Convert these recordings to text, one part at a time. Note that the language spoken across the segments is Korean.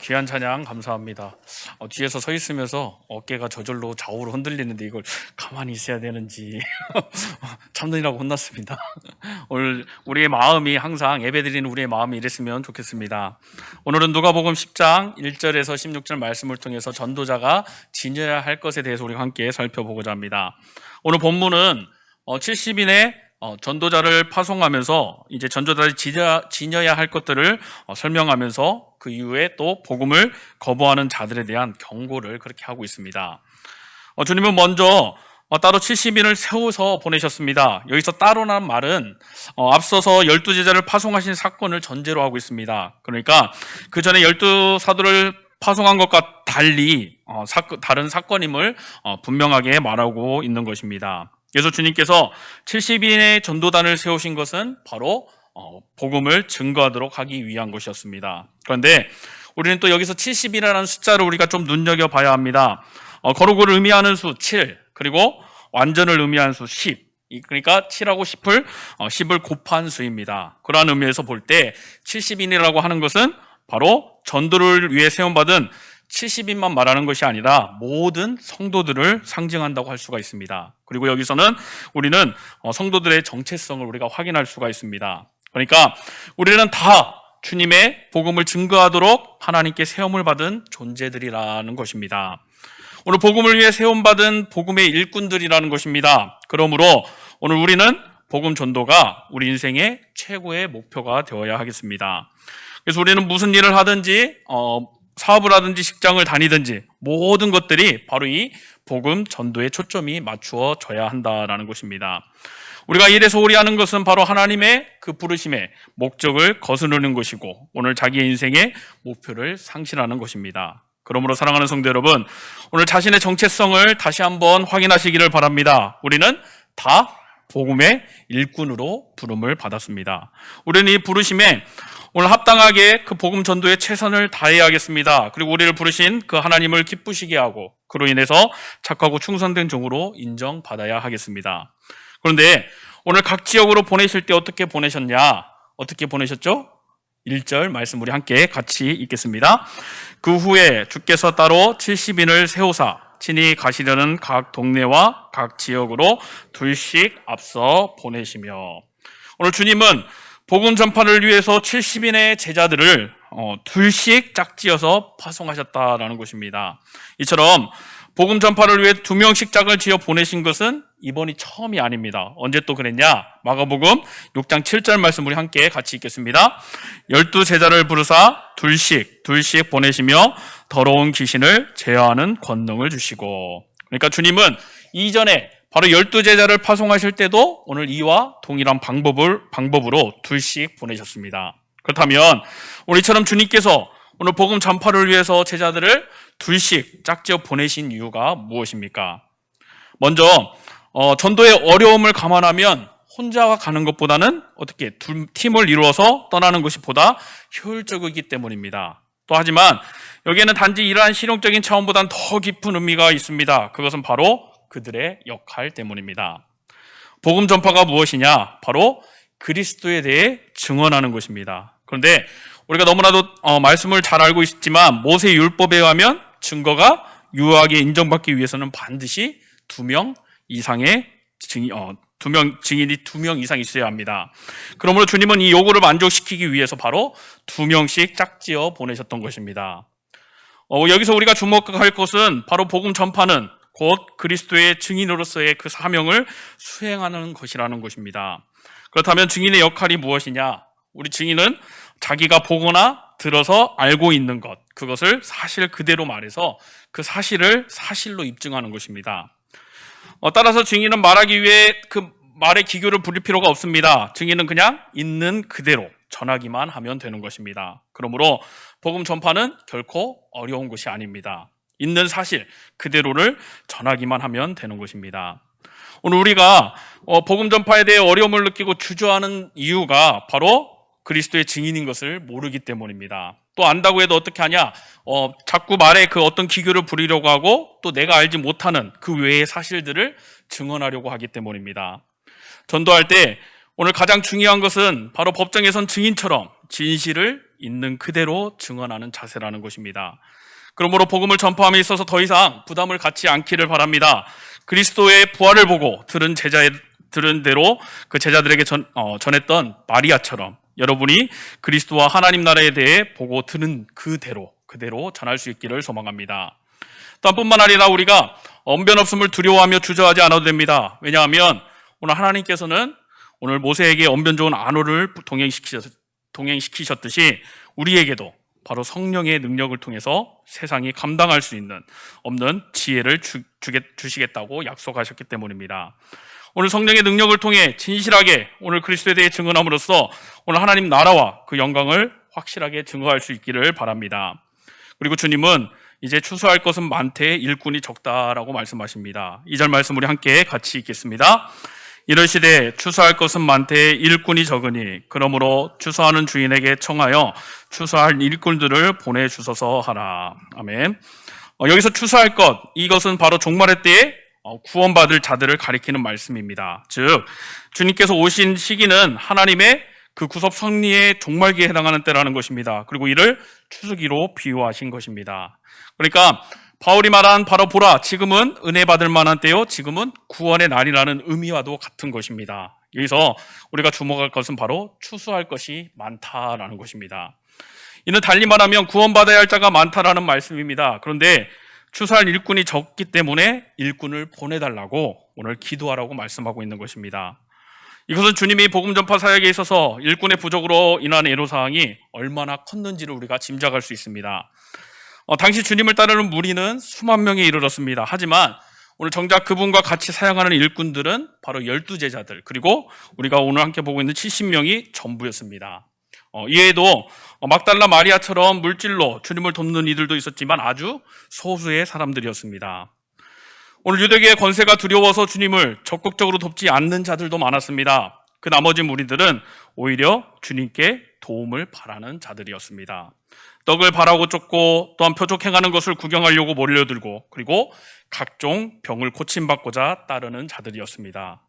귀한 찬양 감사합니다. 뒤에서 서 있으면서 어깨가 저절로 좌우로 흔들리는데 이걸 가만히 있어야 되는지 참느라고 혼났습니다. 오늘 우리의 마음이 항상 예배드리는 우리의 마음이 이랬으면 좋겠습니다. 오늘은 누가복음 10장 1절에서 16절 말씀을 통해서 전도자가 지녀야 할 것에 대해서 우리가 함께 살펴보고자 합니다. 오늘 본문은 70인의 전도자를 파송하면서 이제 전도자를 지녀야 할 것들을 설명하면서 그 이후에 또 복음을 거부하는 자들에 대한 경고를 그렇게 하고 있습니다. 주님은 먼저 따로 70인을 세워서 보내셨습니다. 여기서 따로라는 말은 앞서서 12제자를 파송하신 사건을 전제로 하고 있습니다. 그러니까 그 전에 12사도를 파송한 것과 달리 다른 사건임을 분명하게 말하고 있는 것입니다. 그래서 주님께서 70인의 전도단을 세우신 것은 바로 복음을 증거하도록 하기 위한 것이었습니다. 그런데 우리는 또 여기서 70이라는 숫자를 우리가 좀 눈여겨봐야 합니다. 거룩을 의미하는 수 7, 그리고 완전을 의미하는 수 10. 그러니까 7하고 10을 곱한 수입니다. 그러한 의미에서 볼 때 70인이라고 하는 것은 바로 전도를 위해 세움받은 70인만 말하는 것이 아니라 모든 성도들을 상징한다고 할 수가 있습니다. 그리고 여기서는 우리는 성도들의 정체성을 우리가 확인할 수가 있습니다. 그러니까 우리는 다 주님의 복음을 증거하도록 하나님께 세움을 받은 존재들이라는 것입니다. 오늘 복음을 위해 세움받은 복음의 일꾼들이라는 것입니다. 그러므로 오늘 우리는 복음 전도가 우리 인생의 최고의 목표가 되어야 하겠습니다. 그래서 우리는 무슨 일을 하든지 사업을 하든지 직장을 다니든지 모든 것들이 바로 이 복음 전도에 초점이 맞추어져야 한다는 것입니다. 우리가 일에 소홀히 하는 것은 바로 하나님의 그 부르심의 목적을 거스르는 것이고 오늘 자기의 인생의 목표를 상실하는 것입니다. 그러므로 사랑하는 성도 여러분, 오늘 자신의 정체성을 다시 한번 확인하시기를 바랍니다. 우리는 다 복음의 일꾼으로 부름을 받았습니다. 우리는 이 부르심에 오늘 합당하게 그 복음 전도에 최선을 다해야겠습니다. 그리고 우리를 부르신 그 하나님을 기쁘시게 하고 그로 인해서 착하고 충성된 종으로 인정받아야 하겠습니다. 그런데 오늘 각 지역으로 보내실 때 어떻게 보내셨냐? 어떻게 보내셨죠? 1절 말씀 우리 함께 같이 읽겠습니다. 그 후에 주께서 따로 70인을 세우사 친히 가시려는 각 동네와 각 지역으로 둘씩 앞서 보내시며, 오늘 주님은 복음 전파를 위해서 70인의 제자들을 둘씩 짝지어서 파송하셨다라는 것입니다. 이처럼 복음 전파를 위해 2명씩 짝을 지어 보내신 것은 이번이 처음이 아닙니다. 언제 또 그랬냐? 마가복음 6장 7절 말씀 우리 함께 같이 읽겠습니다. 12제자를 부르사 둘씩 보내시며 더러운 귀신을 제어하는 권능을 주시고, 그러니까 주님은 이전에 바로 12제자를 파송하실 때도 오늘 이와 동일한 방법으로 둘씩 보내셨습니다. 그렇다면 우리처럼 주님께서 오늘 복음 전파를 위해서 제자들을 둘씩 짝지어 보내신 이유가 무엇입니까? 먼저 전도의 어려움을 감안하면 혼자 가는 것보다는 어떻게 팀을 이루어서 떠나는 것이 보다 효율적이기 때문입니다. 또 하지만 여기에는 단지 이러한 실용적인 차원보다는 더 깊은 의미가 있습니다. 그것은 바로 그들의 역할 때문입니다. 복음 전파가 무엇이냐? 바로 그리스도에 대해 증언하는 것입니다. 그런데 우리가 너무나도 말씀을 잘 알고 있지만 모세 율법에 의하면 증거가 유효하게 인정받기 위해서는 반드시 2명 이상의 증인이 2명 이상 있어야 합니다. 그러므로 주님은 이 요구를 만족시키기 위해서 바로 2명씩 짝지어 보내셨던 것입니다. 여기서 우리가 주목할 것은 바로 복음 전파는 곧 그리스도의 증인으로서의 그 사명을 수행하는 것이라는 것입니다. 그렇다면 증인의 역할이 무엇이냐? 우리 증인은 자기가 보거나 들어서 알고 있는 것, 그것을 사실 그대로 말해서 그 사실을 사실로 입증하는 것입니다. 따라서 증인은 말하기 위해 그 말의 기교를 부릴 필요가 없습니다. 증인은 그냥 있는 그대로 전하기만 하면 되는 것입니다. 그러므로 복음 전파는 결코 어려운 것이 아닙니다. 있는 사실 그대로를 전하기만 하면 되는 것입니다. 오늘 우리가 복음 전파에 대해 어려움을 느끼고 주저하는 이유가 바로 그리스도의 증인인 것을 모르기 때문입니다. 또 안다고 해도 어떻게 하냐? 자꾸 말에 그 어떤 기교를 부리려고 하고 또 내가 알지 못하는 그 외의 사실들을 증언하려고 하기 때문입니다. 전도할 때 오늘 가장 중요한 것은 바로 법정에선 증인처럼 진실을 있는 그대로 증언하는 자세라는 것입니다. 그러므로 복음을 전파함에 있어서 더 이상 부담을 갖지 않기를 바랍니다. 그리스도의 부활을 보고 들은 대로 그 제자들에게 전했던 마리아처럼 여러분이 그리스도와 하나님 나라에 대해 보고 들은 그대로 전할 수 있기를 소망합니다. 또한 뿐만 아니라 우리가 언변 없음을 두려워하며 주저하지 않아도 됩니다. 왜냐하면 오늘 하나님께서는 오늘 모세에게 언변 좋은 안호를 동행시키셨듯이 우리에게도 바로 성령의 능력을 통해서 세상이 감당할 수 없는 지혜를 주시겠다고 약속하셨기 때문입니다. 오늘 성령의 능력을 통해 진실하게 오늘 그리스도에 대해 증언함으로써 오늘 하나님 나라와 그 영광을 확실하게 증거할 수 있기를 바랍니다. 그리고 주님은 이제 추수할 것은 많되 일꾼이 적다라고 말씀하십니다. 2절 말씀 우리 함께 같이 읽겠습니다. 이르시되 추수할 것은 많되 일꾼이 적으니 그러므로 추수하는 주인에게 청하여 추수할 일꾼들을 보내주소서 하라. 아멘. 여기서 추수할 것, 이것은 바로 종말의 때에 구원받을 자들을 가리키는 말씀입니다. 즉 주님께서 오신 시기는 하나님의 그 구속 섭리의 종말기에 해당하는 때라는 것입니다. 그리고 이를 추수기로 비유하신 것입니다. 그러니까 바울이 말한 바로 보라 지금은 은혜 받을 만한 때요 지금은 구원의 날이라는 의미와도 같은 것입니다. 여기서 우리가 주목할 것은 바로 추수할 것이 많다라는 것입니다. 이는 달리 말하면 구원받아야 할 자가 많다라는 말씀입니다. 그런데 추수할 일꾼이 적기 때문에 일꾼을 보내달라고 오늘 기도하라고 말씀하고 있는 것입니다. 이것은 주님이 복음 전파 사역에 있어서 일꾼의 부족으로 인한 애로사항이 얼마나 컸는지를 우리가 짐작할 수 있습니다. 당시 주님을 따르는 무리는 수만 명에 이르렀습니다. 하지만 오늘 정작 그분과 같이 사역하는 일꾼들은 바로 12제자들 그리고 우리가 오늘 함께 보고 있는 70명이 전부였습니다. 이외에도 막달라 마리아처럼 물질로 주님을 돕는 이들도 있었지만 아주 소수의 사람들이었습니다. 오늘 유대계의 권세가 두려워서 주님을 적극적으로 돕지 않는 자들도 많았습니다. 그 나머지 무리들은 오히려 주님께 도움을 바라는 자들이었습니다. 떡을 바라고 쫓고 또한 표적 행하는 것을 구경하려고 몰려들고 그리고 각종 병을 고침받고자 따르는 자들이었습니다.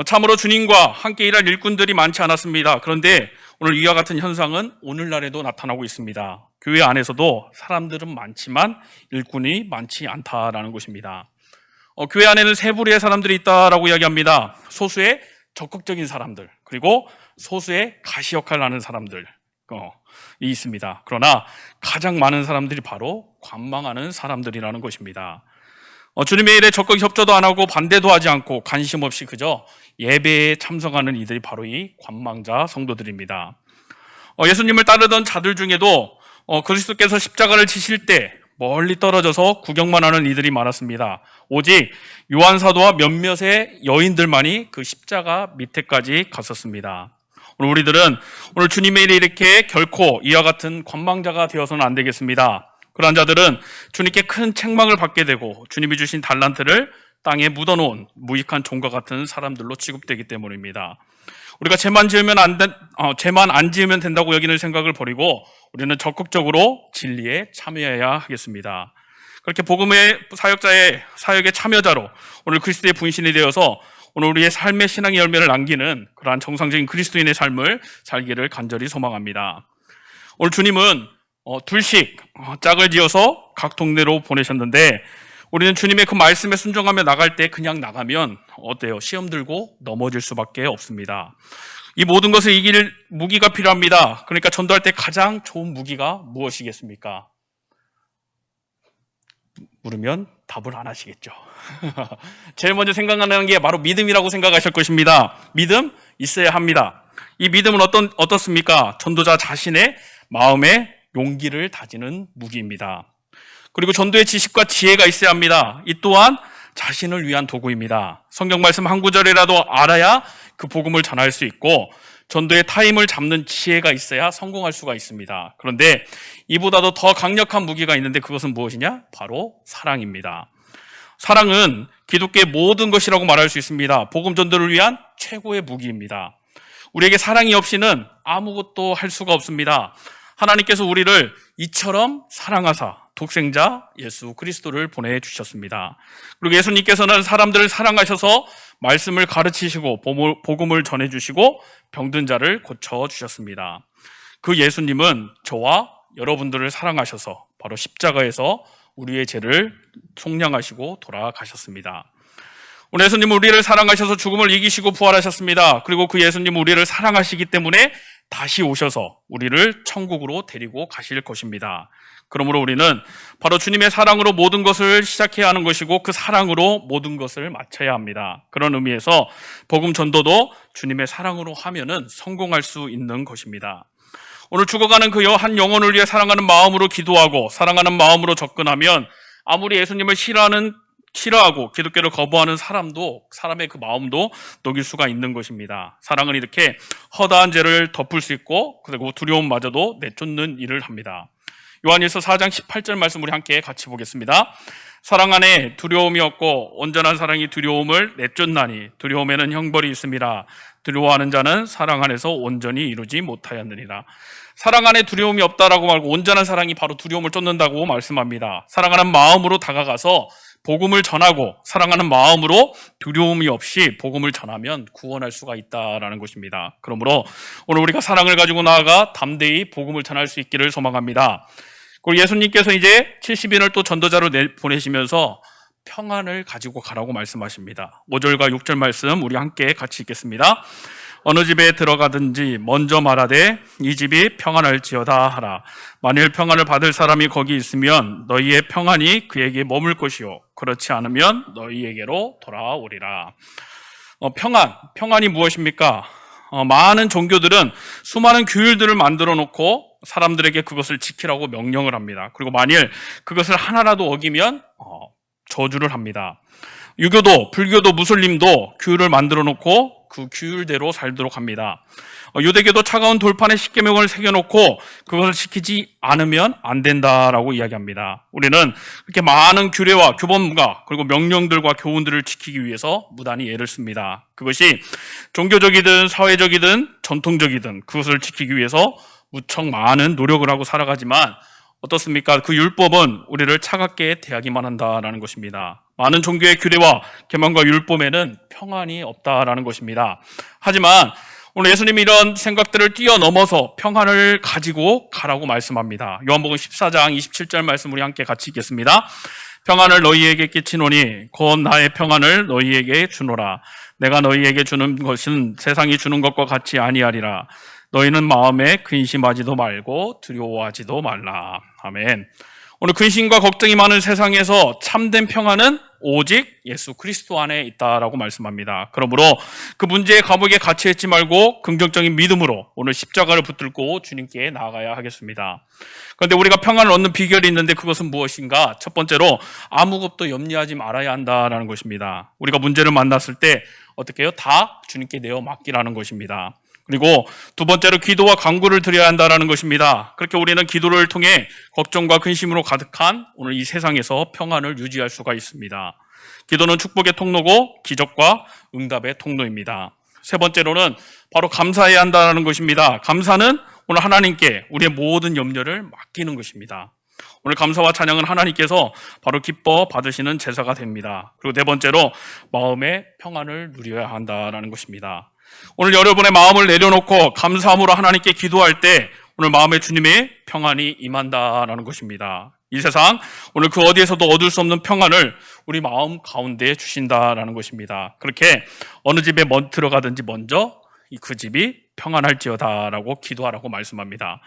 참으로 주님과 함께 일할 일꾼들이 많지 않았습니다. 그런데 오늘 이와 같은 현상은 오늘날에도 나타나고 있습니다. 교회 안에서도 사람들은 많지만 일꾼이 많지 않다라는 것입니다. 교회 안에는 세 부류의 사람들이 있다라고 이야기합니다. 소수의 적극적인 사람들 그리고 소수의 가시 역할을 하는 사람들이 있습니다. 그러나 가장 많은 사람들이 바로 관망하는 사람들이라는 것입니다. 주님의 일에 적극 협조도 안 하고 반대도 하지 않고 관심 없이 그저 예배에 참석하는 이들이 바로 이 관망자 성도들입니다. 예수님을 따르던 자들 중에도 그리스도께서 십자가를 지실 때 멀리 떨어져서 구경만 하는 이들이 많았습니다. 오직 요한 사도와 몇몇의 여인들만이 그 십자가 밑에까지 갔었습니다. 오늘 우리들은 오늘 주님의 일에 이렇게 결코 이와 같은 관망자가 되어서는 안 되겠습니다. 그러한 자들은 주님께 큰 책망을 받게 되고 주님이 주신 달란트를 땅에 묻어놓은 무익한 종과 같은 사람들로 취급되기 때문입니다. 우리가 죄만 안 지으면 된다고 여기는 생각을 버리고 우리는 적극적으로 진리에 참여해야 하겠습니다. 그렇게 복음의 사역자의 사역의 참여자로 오늘 그리스도의 분신이 되어서 오늘 우리의 삶의 신앙의 열매를 남기는 그러한 정상적인 그리스도인의 삶을 살기를 간절히 소망합니다. 오늘 주님은 둘씩 짝을 지어서 각 동네로 보내셨는데 우리는 주님의 그 말씀에 순종하며 나갈 때 그냥 나가면 어때요? 시험 들고 넘어질 수밖에 없습니다. 이 모든 것을 이길 무기가 필요합니다. 그러니까 전도할 때 가장 좋은 무기가 무엇이겠습니까? 물으면 답을 안 하시겠죠. 제일 먼저 생각나는 게 바로 믿음이라고 생각하실 것입니다. 믿음 있어야 합니다. 이 믿음은 어떻습니까? 전도자 자신의 마음에 용기를 다지는 무기입니다. 그리고 전도의 지식과 지혜가 있어야 합니다. 이 또한 자신을 위한 도구입니다. 성경 말씀 한 구절이라도 알아야 그 복음을 전할 수 있고 전도의 타임을 잡는 지혜가 있어야 성공할 수가 있습니다. 그런데 이보다도 더 강력한 무기가 있는데 그것은 무엇이냐? 바로 사랑입니다. 사랑은 기독교의 모든 것이라고 말할 수 있습니다. 복음 전도를 위한 최고의 무기입니다. 우리에게 사랑이 없이는 아무것도 할 수가 없습니다. 하나님께서 우리를 이처럼 사랑하사 독생자 예수 그리스도를 보내주셨습니다. 그리고 예수님께서는 사람들을 사랑하셔서 말씀을 가르치시고 복음을 전해주시고 병든 자를 고쳐주셨습니다. 그 예수님은 저와 여러분들을 사랑하셔서 바로 십자가에서 우리의 죄를 속량하시고 돌아가셨습니다. 우리 예수님은 우리를 사랑하셔서 죽음을 이기시고 부활하셨습니다. 그리고 그 예수님은 우리를 사랑하시기 때문에 다시 오셔서 우리를 천국으로 데리고 가실 것입니다. 그러므로 우리는 바로 주님의 사랑으로 모든 것을 시작해야 하는 것이고 그 사랑으로 모든 것을 마쳐야 합니다. 그런 의미에서 복음 전도도 주님의 사랑으로 하면은 성공할 수 있는 것입니다. 오늘 죽어가는 그 한 영혼을 위해 사랑하는 마음으로 기도하고 사랑하는 마음으로 접근하면 아무리 예수님을 싫어하고 기독교를 거부하는 사람의 그 마음도 녹일 수가 있는 것입니다. 사랑은 이렇게 허다한 죄를 덮을 수 있고 그리고 두려움마저도 내쫓는 일을 합니다. 요한일서 4장 18절 말씀 우리 함께 같이 보겠습니다. 사랑 안에 두려움이 없고 온전한 사랑이 두려움을 내쫓나니 두려움에는 형벌이 있습니다. 두려워하는 자는 사랑 안에서 온전히 이루지 못하였느니라. 사랑 안에 두려움이 없다라고 말고 온전한 사랑이 바로 두려움을 쫓는다고 말씀합니다. 사랑하는 마음으로 다가가서 복음을 전하고 사랑하는 마음으로 두려움이 없이 복음을 전하면 구원할 수가 있다라는 것입니다. 그러므로 오늘 우리가 사랑을 가지고 나아가 담대히 복음을 전할 수 있기를 소망합니다. 그리고 예수님께서 이제 70인을 또 전도자로 보내시면서 평안을 가지고 가라고 말씀하십니다. 5절과 6절 말씀 우리 함께 같이 읽겠습니다. 어느 집에 들어가든지 먼저 말하되 이 집이 평안할지어다 하라. 만일 평안을 받을 사람이 거기 있으면 너희의 평안이 그에게 머물 것이요 그렇지 않으면 너희에게로 돌아오리라. 평안이 무엇입니까? 많은 종교들은 수많은 규율들을 만들어 놓고 사람들에게 그것을 지키라고 명령을 합니다. 그리고 만일 그것을 하나라도 어기면 저주를 합니다. 유교도, 불교도, 무슬림도 규율을 만들어 놓고 그 규율대로 살도록 합니다. 유대교도 차가운 돌판에 십계명을 새겨놓고 그것을 지키지 않으면 안 된다라고 이야기합니다. 우리는 그렇게 많은 규례와 규범과 그리고 명령들과 교훈들을 지키기 위해서 무단히 애를 씁니다. 그것이 종교적이든 사회적이든 전통적이든 그것을 지키기 위해서 무척 많은 노력을 하고 살아가지만 어떻습니까? 그 율법은 우리를 차갑게 대하기만 한다라는 것입니다. 많은 종교의 규례와 계명과 율법에는 평안이 없다라는 것입니다. 하지만 오늘 예수님이 이런 생각들을 뛰어넘어서 평안을 가지고 가라고 말씀합니다. 요한복음 14장 27절 말씀 우리 함께 같이 읽겠습니다. 평안을 너희에게 끼치노니 곧 나의 평안을 너희에게 주노라. 내가 너희에게 주는 것은 세상이 주는 것과 같이 아니하리라. 너희는 마음에 근심하지도 말고 두려워하지도 말라. 아멘. 오늘 근심과 걱정이 많은 세상에서 참된 평안은 오직 예수 그리스도 안에 있다라고 말씀합니다. 그러므로 그 문제의 감옥에 갇혀 있지 말고 긍정적인 믿음으로 오늘 십자가를 붙들고 주님께 나아가야 하겠습니다. 그런데 우리가 평안을 얻는 비결이 있는데 그것은 무엇인가? 첫 번째로 아무것도 염려하지 말아야 한다라는 것입니다. 우리가 문제를 만났을 때 어떻게 해요? 다 주님께 내어 맡기라는 것입니다. 그리고 두 번째로 기도와 간구를 드려야 한다는 것입니다. 그렇게 우리는 기도를 통해 걱정과 근심으로 가득한 오늘 이 세상에서 평안을 유지할 수가 있습니다. 기도는 축복의 통로고 기적과 응답의 통로입니다. 세 번째로는 바로 감사해야 한다는 것입니다. 감사는 오늘 하나님께 우리의 모든 염려를 맡기는 것입니다. 오늘 감사와 찬양은 하나님께서 바로 기뻐 받으시는 제사가 됩니다. 그리고 네 번째로 마음의 평안을 누려야 한다는 것입니다. 오늘 여러분의 마음을 내려놓고 감사함으로 하나님께 기도할 때 오늘 마음에 주님의 평안이 임한다라는 것입니다. 이 세상 오늘 그 어디에서도 얻을 수 없는 평안을 우리 마음 가운데 주신다라는 것입니다. 그렇게 어느 집에 들어가든지 먼저 그 집이 평안할지어다라고 기도하라고 말씀합니다.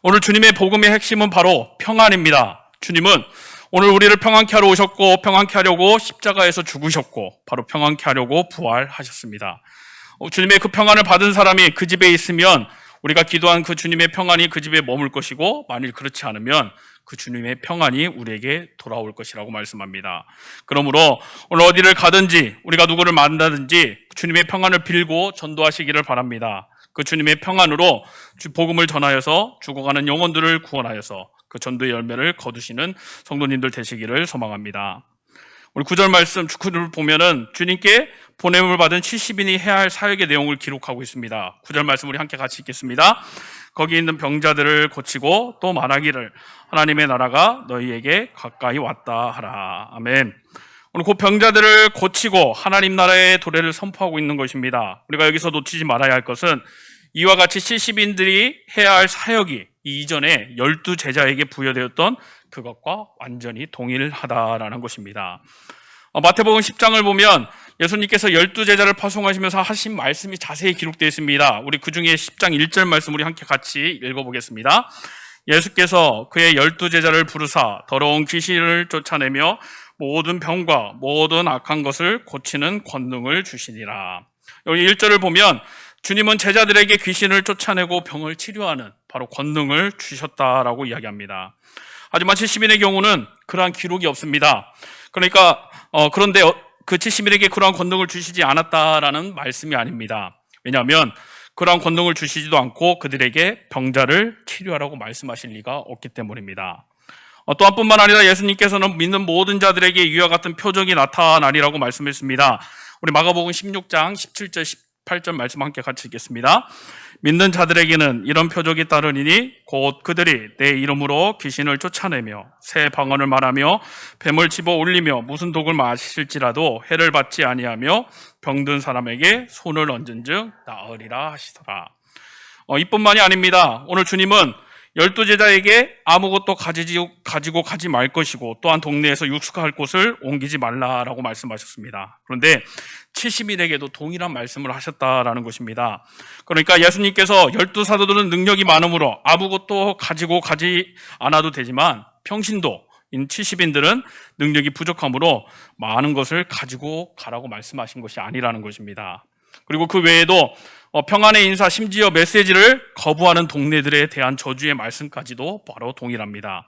오늘 주님의 복음의 핵심은 바로 평안입니다. 주님은 오늘 우리를 평안케 하러 오셨고 평안케 하려고 십자가에서 죽으셨고 바로 평안케 하려고 부활하셨습니다. 주님의 그 평안을 받은 사람이 그 집에 있으면 우리가 기도한 그 주님의 평안이 그 집에 머물 것이고 만일 그렇지 않으면 그 주님의 평안이 우리에게 돌아올 것이라고 말씀합니다. 그러므로 오늘 어디를 가든지 우리가 누구를 만나든지 주님의 평안을 빌고 전도하시기를 바랍니다. 그 주님의 평안으로 복음을 전하여서 죽어가는 영혼들을 구원하여서 그 전도의 열매를 거두시는 성도님들 되시기를 소망합니다. 오늘 9절 말씀 축구를 보면은 주님께 보냄을 받은 70인이 해야 할 사역의 내용을 기록하고 있습니다. 9절 말씀 우리 함께 같이 읽겠습니다. 거기 있는 병자들을 고치고 또 말하기를 하나님의 나라가 너희에게 가까이 왔다 하라. 아멘. 오늘 그 병자들을 고치고 하나님 나라의 도래를 선포하고 있는 것입니다. 우리가 여기서 놓치지 말아야 할 것은 이와 같이 70인들이 해야 할 사역이 이전에 12제자에게 부여되었던 그것과 완전히 동일하다라는 것입니다. 마태복음 10장을 보면 예수님께서 12제자를 파송하시면서 하신 말씀이 자세히 기록되어 있습니다. 우리 그 중에 10장 1절 말씀 우리 함께 같이 읽어보겠습니다. 예수께서 그의 12제자를 부르사 더러운 귀신을 쫓아내며 모든 병과 모든 악한 것을 고치는 권능을 주시니라. 여기 1절을 보면 주님은 제자들에게 귀신을 쫓아내고 병을 치료하는 바로 권능을 주셨다라고 이야기합니다. 하지만 70인의 경우는 그러한 기록이 없습니다. 그러니까 그런데 그 70인에게 그러한 권능을 주시지 않았다라는 말씀이 아닙니다. 왜냐하면 그러한 권능을 주시지도 않고 그들에게 병자를 치료하라고 말씀하실 리가 없기 때문입니다. 또한 뿐만 아니라 예수님께서는 믿는 모든 자들에게 이와 같은 표적이 나타나리라고 말씀했습니다. 우리 마가복음 16장 17절 18절 말씀 함께 같이 읽겠습니다. 믿는 자들에게는 이런 표적이 따르니니 곧 그들이 내 이름으로 귀신을 쫓아내며 새 방언을 말하며 뱀을 집어 올리며 무슨 독을 마실지라도 해를 받지 아니하며 병든 사람에게 손을 얹은즉 나으리라 하시더라. 이뿐만이 아닙니다. 오늘 주님은 12제자에게 아무것도 가지고 가지 말 것이고 또한 동네에서 육숙할 곳을 옮기지 말라라고 말씀하셨습니다. 그런데 70인에게도 동일한 말씀을 하셨다라는 것입니다. 그러니까 예수님께서 12사도들은 능력이 많으므로 아무것도 가지고 가지 않아도 되지만 평신도인 70인들은 능력이 부족하므로 많은 것을 가지고 가라고 말씀하신 것이 아니라는 것입니다. 그리고 그 외에도 평안의 인사, 심지어 메시지를 거부하는 동네들에 대한 저주의 말씀까지도 바로 동일합니다.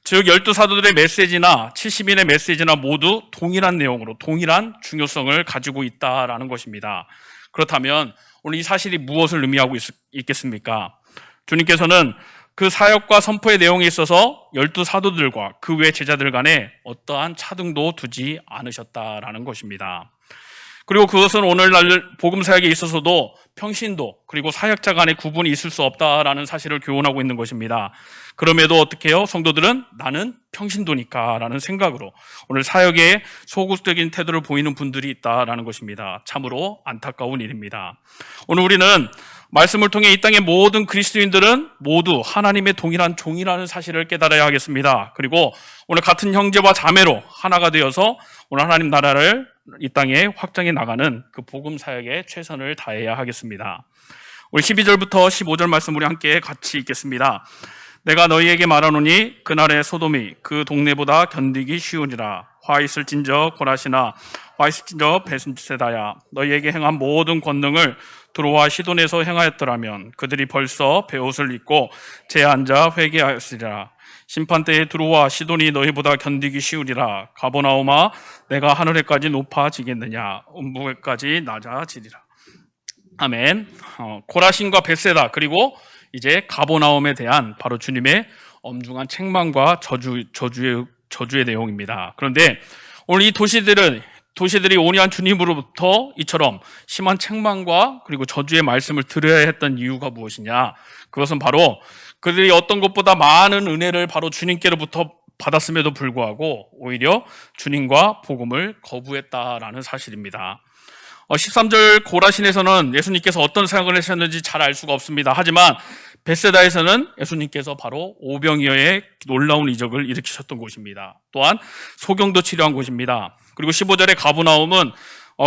즉 12사도들의 메시지나 70인의 메시지나 모두 동일한 내용으로 동일한 중요성을 가지고 있다라는 것입니다. 그렇다면 오늘 이 사실이 무엇을 의미하고 있겠습니까? 주님께서는 그 사역과 선포의 내용에 있어서 12사도들과 그 외 제자들 간에 어떠한 차등도 두지 않으셨다라는 것입니다. 그리고 그것은 오늘날 복음 사역에 있어서도 평신도 그리고 사역자 간의 구분이 있을 수 없다라는 사실을 교훈하고 있는 것입니다. 그럼에도 어떻게 해요? 성도들은 나는 평신도니까 라는 생각으로 오늘 사역에 소극적인 태도를 보이는 분들이 있다라는 것입니다. 참으로 안타까운 일입니다. 오늘 우리는 말씀을 통해 이 땅의 모든 그리스도인들은 모두 하나님의 동일한 종이라는 사실을 깨달아야 하겠습니다. 그리고 오늘 같은 형제와 자매로 하나가 되어서 오늘 하나님 나라를 이 땅에 확장해 나가는 그 복음 사역에 최선을 다해야 하겠습니다. 우리 12절부터 15절 말씀 우리 함께 같이 읽겠습니다. 내가 너희에게 말하노니 그날의 소돔이 그 동네보다 견디기 쉬우니라. 화 있을진저 고라시나 화 있을진저 베순세다야. 너희에게 행한 모든 권능을 두로와 시돈에서 행하였더라면 그들이 벌써 베옷을 입고 제 앉아 회개하였으리라. 심판 때에 두로와 시돈이 너희보다 견디기 쉬우리라. 가버나움아 내가 하늘에까지 높아지겠느냐 음부에까지 낮아지리라. 아멘. 고라신과 벳세다 그리고 이제 가버나움에 대한 바로 주님의 엄중한 책망과 저주의 내용입니다. 그런데 오늘 이 도시들이 온유한 주님으로부터 이처럼 심한 책망과 그리고 저주의 말씀을 들어야 했던 이유가 무엇이냐? 그것은 바로 그들이 어떤 것보다 많은 은혜를 바로 주님께로부터 받았음에도 불구하고 오히려 주님과 복음을 거부했다라는 사실입니다. 13절 고라신에서는 예수님께서 어떤 사역을 하셨는지 잘 알 수가 없습니다. 하지만 벳세다에서는 예수님께서 바로 오병이어의 놀라운 이적을 일으키셨던 곳입니다. 또한 소경도 치료한 곳입니다. 그리고 15절의 가브나움은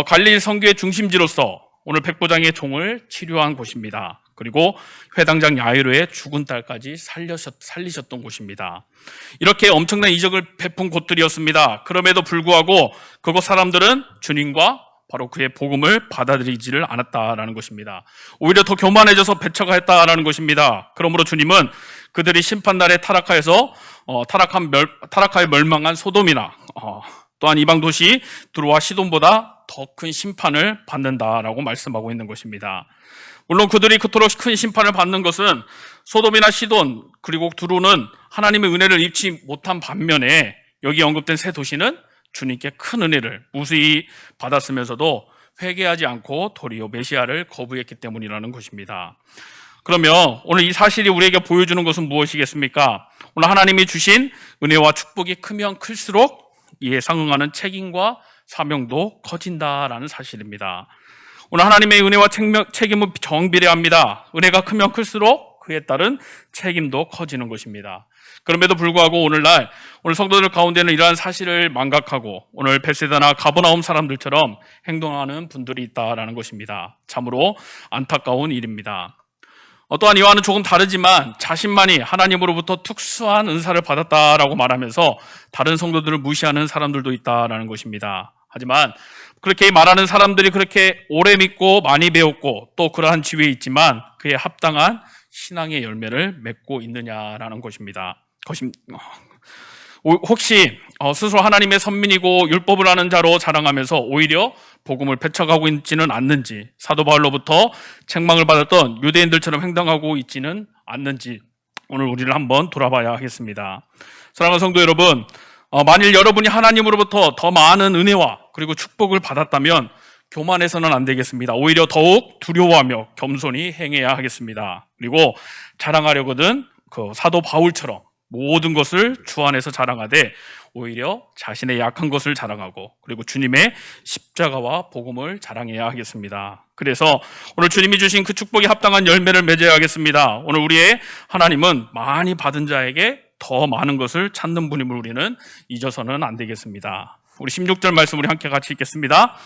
갈릴리 선교의 중심지로서 오늘 백부장의 종을 치료한 곳입니다. 그리고 회당장 야이로의 죽은 딸까지 살리셨던 곳입니다. 이렇게 엄청난 이적을 베푼 곳들이었습니다. 그럼에도 불구하고 그곳 사람들은 주님과 바로 그의 복음을 받아들이지를 않았다라는 것입니다. 오히려 더 교만해져서 배척을 했다라는 것입니다. 그러므로 주님은 그들이 심판날에 타락하여 멸망한 소돔이나 또한 이방 도시 두로와 시돈보다 더 큰 심판을 받는다라고 말씀하고 있는 것입니다. 물론 그들이 그토록 큰 심판을 받는 것은 소돔이나 시돈 그리고 두로는 하나님의 은혜를 입지 못한 반면에 여기 언급된 세 도시는 주님께 큰 은혜를 무수히 받았으면서도 회개하지 않고 도리어 메시아를 거부했기 때문이라는 것입니다. 그러면 오늘 이 사실이 우리에게 보여주는 것은 무엇이겠습니까? 오늘 하나님이 주신 은혜와 축복이 크면 클수록 이에 상응하는 책임과 사명도 커진다라는 사실입니다. 오늘 하나님의 은혜와 책임은 정비례합니다. 은혜가 크면 클수록 그에 따른 책임도 커지는 것입니다. 그럼에도 불구하고 오늘 성도들 가운데는 이러한 사실을 망각하고 오늘 벳세다나 가버나움 사람들처럼 행동하는 분들이 있다라는 것입니다. 참으로 안타까운 일입니다. 또한 이와는 조금 다르지만 자신만이 하나님으로부터 특수한 은사를 받았다라고 말하면서 다른 성도들을 무시하는 사람들도 있다라는 것입니다. 하지만 그렇게 말하는 사람들이 그렇게 오래 믿고 많이 배웠고 또 그러한 지위에 있지만 그에 합당한 신앙의 열매를 맺고 있느냐라는 것입니다. 혹시 스스로 하나님의 선민이고 율법을 아는 자로 자랑하면서 오히려 복음을 폐척하고 있지는 않는지, 사도 바울로부터 책망을 받았던 유대인들처럼 행동하고 있지는 않는지 오늘 우리를 한번 돌아봐야 하겠습니다. 사랑하는 성도 여러분, 만일 여러분이 하나님으로부터 더 많은 은혜와 그리고 축복을 받았다면 교만해서는 안 되겠습니다. 오히려 더욱 두려워하며 겸손히 행해야 하겠습니다. 그리고 자랑하려거든 그 사도 바울처럼 모든 것을 주 안에서 자랑하되 오히려 자신의 약한 것을 자랑하고 그리고 주님의 십자가와 복음을 자랑해야 하겠습니다. 그래서 오늘 주님이 주신 그 축복에 합당한 열매를 맺어야 하겠습니다. 오늘 우리의 하나님은 많이 받은 자에게 더 많은 것을 찾는 분임을 우리는 잊어서는 안 되겠습니다. 우리 16절 말씀 우리 함께 같이 읽겠습니다.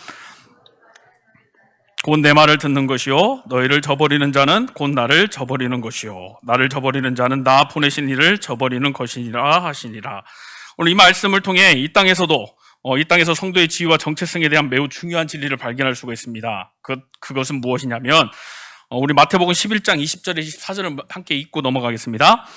곧 내 말을 듣는 것이요 너희를 저버리는 자는 곧 나를 저버리는 것이요 나를 저버리는 자는 나 보내신 이를 저버리는 것이니라 하시니라. 오늘 이 말씀을 통해 이 땅에서 성도의 지위와 정체성에 대한 매우 중요한 진리를 발견할 수가 있습니다. 그것은 무엇이냐면 우리 마태복음 11장 20절 24절을 함께 읽고 넘어가겠습니다.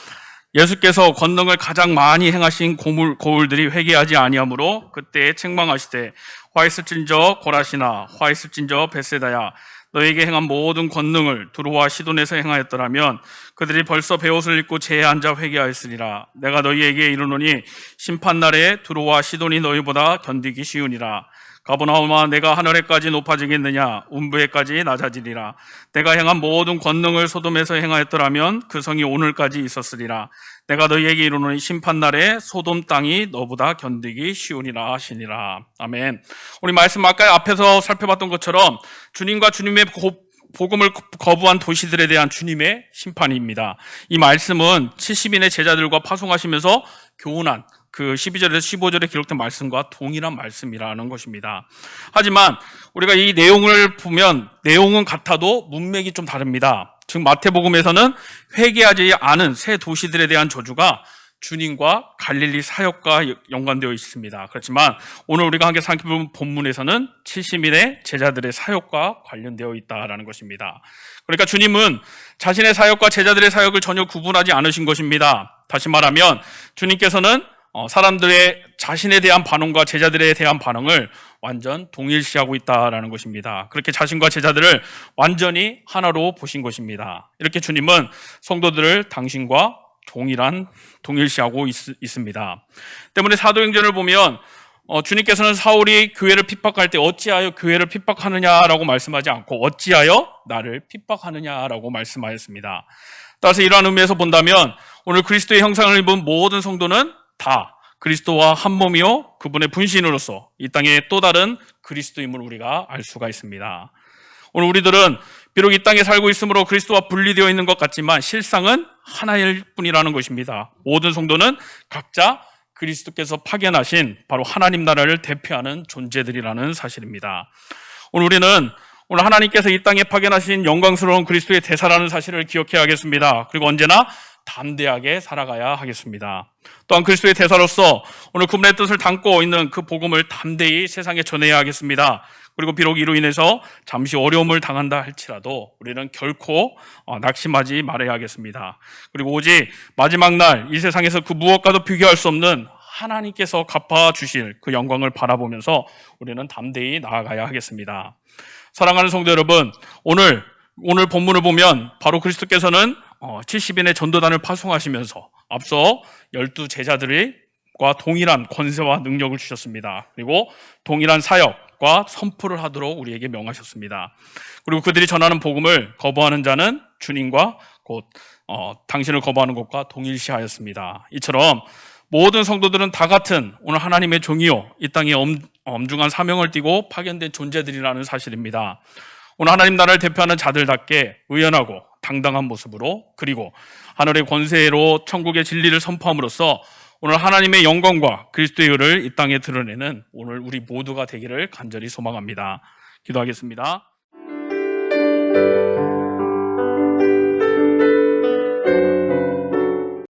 예수께서 권능을 가장 많이 행하신 고울들이 회개하지 아니하므로 그때 책망하시되 화 있을진저 고라시나 화 있을진저 벳세다야 너에게 행한 모든 권능을 두로와 시돈에서 행하였더라면 그들이 벌써 베옷을 입고 제에 앉아 회개하였으리라. 내가 너희에게 이르노니 심판날에 두로와 시돈이 너희보다 견디기 쉬우니라. 가버나움아 내가 하늘에까지 높아지겠느냐 운부에까지 낮아지리라. 내가 행한 모든 권능을 소돔에서 행하였더라면 그 성이 오늘까지 있었으리라. 내가 너희에게 이르노니 심판날에 소돔 땅이 너보다 견디기 쉬우니라 하시니라. 아멘. 우리 말씀 아까 앞에서 살펴봤던 것처럼 주님과 주님의 복음을 거부한 도시들에 대한 주님의 심판입니다. 이 말씀은 70인의 제자들과 파송하시면서 교훈한 그 12절에서 15절에 기록된 말씀과 동일한 말씀이라는 것입니다. 하지만 우리가 이 내용을 보면 내용은 같아도 문맥이 좀 다릅니다. 즉 마태복음에서는 회개하지 않은 새 도시들에 대한 저주가 주님과 갈릴리 사역과 연관되어 있습니다. 그렇지만 오늘 우리가 함께 살펴본 본문에서는 70인의 제자들의 사역과 관련되어 있다는 것입니다. 그러니까 주님은 자신의 사역과 제자들의 사역을 전혀 구분하지 않으신 것입니다. 다시 말하면 주님께서는 사람들의 자신에 대한 반응과 제자들에 대한 반응을 완전 동일시하고 있다라는 것입니다. 그렇게 자신과 제자들을 완전히 하나로 보신 것입니다. 이렇게 주님은 성도들을 당신과 동일시하고 있습니다. 때문에 사도행전을 보면 주님께서는 사울이 교회를 핍박할 때 어찌하여 교회를 핍박하느냐라고 말씀하지 않고 어찌하여 나를 핍박하느냐라고 말씀하였습니다. 따라서 이러한 의미에서 본다면 오늘 그리스도의 형상을 입은 모든 성도는 다 그리스도와 한 몸이요 그분의 분신으로서 이 땅에 또 다른 그리스도임을 우리가 알 수가 있습니다. 오늘 우리들은 비록 이 땅에 살고 있으므로 그리스도와 분리되어 있는 것 같지만 실상은 하나일 뿐이라는 것입니다. 모든 성도는 각자 그리스도께서 파견하신 바로 하나님 나라를 대표하는 존재들이라는 사실입니다. 오늘 하나님께서 이 땅에 파견하신 영광스러운 그리스도의 대사라는 사실을 기억해야겠습니다. 그리고 언제나 담대하게 살아가야 하겠습니다. 또한 그리스도의 대사로서 오늘 그분의 뜻을 담고 있는 그 복음을 담대히 세상에 전해야 하겠습니다. 그리고 비록 이로 인해서 잠시 어려움을 당한다 할지라도 우리는 결코 낙심하지 말아야 하겠습니다. 그리고 오직 마지막 날 이 세상에서 그 무엇과도 비교할 수 없는 하나님께서 갚아주실 그 영광을 바라보면서 우리는 담대히 나아가야 하겠습니다. 사랑하는 성도 여러분, 오늘 본문을 보면 바로 그리스도께서는 70인의 전도단을 파송하시면서 앞서 12 제자들과 동일한 권세와 능력을 주셨습니다. 그리고 동일한 사역과 선포를 하도록 우리에게 명하셨습니다. 그리고 그들이 전하는 복음을 거부하는 자는 주님과 곧 당신을 거부하는 것과 동일시하였습니다. 이처럼 모든 성도들은 다 같은 오늘 하나님의 종이요 이 땅에 엄중한 사명을 띠고 파견된 존재들이라는 사실입니다. 오늘 하나님 나라를 대표하는 자들답게 의연하고 당당한 모습으로, 그리고 하늘의 권세로 천국의 진리를 선포함으로써 오늘 하나님의 영광과 그리스도의 의를 이 땅에 드러내는 오늘 우리 모두가 되기를 간절히 소망합니다. 기도하겠습니다.